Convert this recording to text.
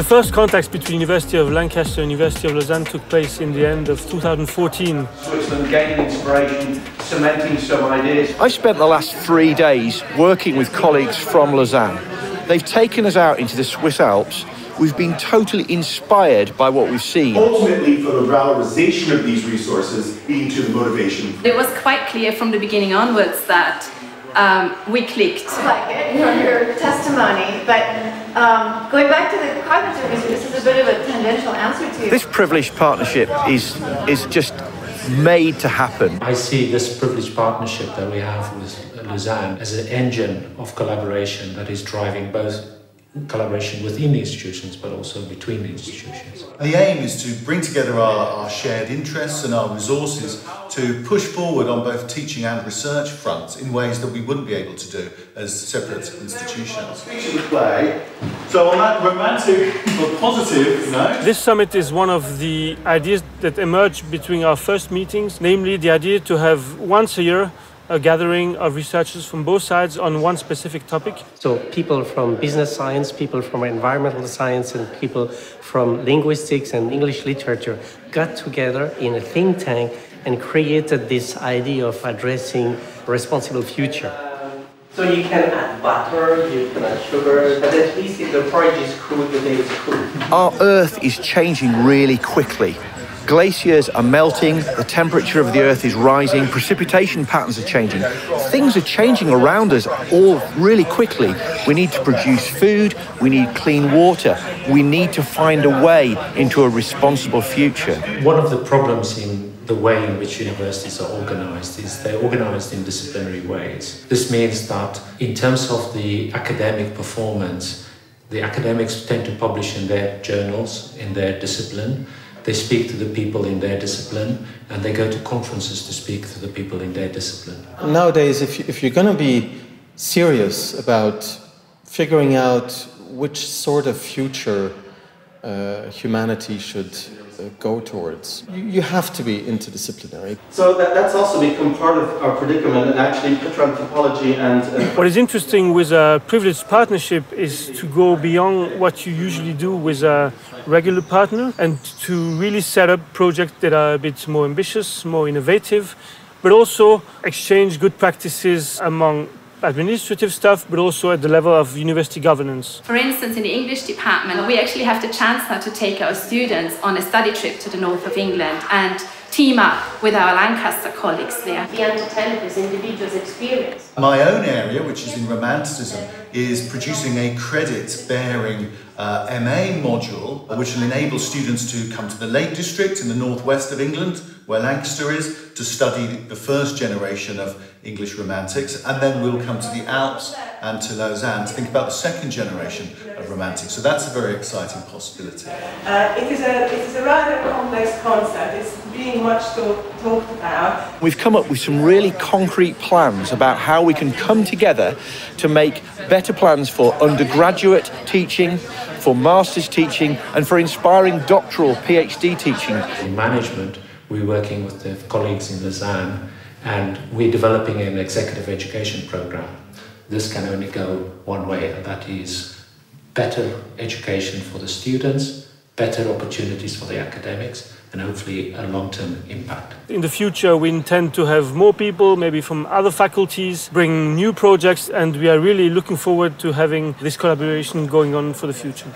The first contacts between University of Lancaster and University of Lausanne took place in the end of 2014. Switzerland gaining inspiration, cementing some ideas. I spent the last 3 days working with colleagues from Lausanne. They've taken us out into the Swiss Alps. We've been totally inspired by what we've seen. Ultimately, for the valorization of these resources being to the motivation. It was quite clear from the beginning onwards that we clicked. Like it from your testimony, but going back to the cognitive research, this is a bit of a tangential answer to This privileged partnership is just made to happen. I see this privileged partnership that we have with Lausanne as an engine of collaboration that is driving both collaboration within the institutions but also between the institutions. The aim is to bring together our shared interests and our resources to push forward on both teaching and research fronts in ways that we wouldn't be able to do as separate institutions. So on that romantic but positive note... This summit is one of the ideas that emerged between our first meetings, namely the idea to have once a year a gathering of researchers from both sides on one specific topic. So people from business science, people from environmental science, and people from linguistics and English literature got together in a think tank and created this idea of addressing a responsible future. So you can add butter, you can add sugar, but at least if the porridge is cool, the day is cool. Our Earth is changing really quickly. Glaciers are melting, the temperature of the Earth is rising, precipitation patterns are changing. Things are changing around us all really quickly. We need to produce food, we need clean water, we need to find a way into a responsible future. One of the problems in the way in which universities are organized is they're organized in disciplinary ways. This means that in terms of the academic performance, the academics tend to publish in their journals, in their discipline. They speak to the people in their discipline, and they go to conferences to speak to the people in their discipline. Nowadays, if you're going to be serious about figuring out which sort of future humanity should go towards, you have to be interdisciplinary. So that's also become part of our predicament, and actually paleoanthropology and... What is interesting with a privileged partnership is to go beyond what you usually do with a regular partner and to really set up projects that are a bit more ambitious, more innovative, but also exchange good practices among administrative staff, but also at the level of university governance. For instance, in the English department, we actually have the chance now to take our students on a study trip to the north of England and team up with our Lancaster colleagues there. be able to tell this individual's experience. My own area, which is in Romanticism, is producing a credit-bearing MA module which will enable students to come to the Lake District in the northwest of England, where Lancaster is, to study the first generation of English Romantics, and then we'll come to the Alps and to Lausanne to think about the second generation of Romantics. So that's a very exciting possibility. It is a rather complex concept. It's being much talked about. We've come up with some really concrete plans about how we can come together to make better plans for undergraduate teaching, for master's teaching, and for inspiring doctoral PhD teaching. In management, we're working with the colleagues in Lausanne, and we're developing an executive education program. This can only go one way, and that is better education for the students, better opportunities for the academics, and hopefully a long-term impact. In the future, we intend to have more people, maybe from other faculties, bring new projects, and we are really looking forward to having this collaboration going on for the future.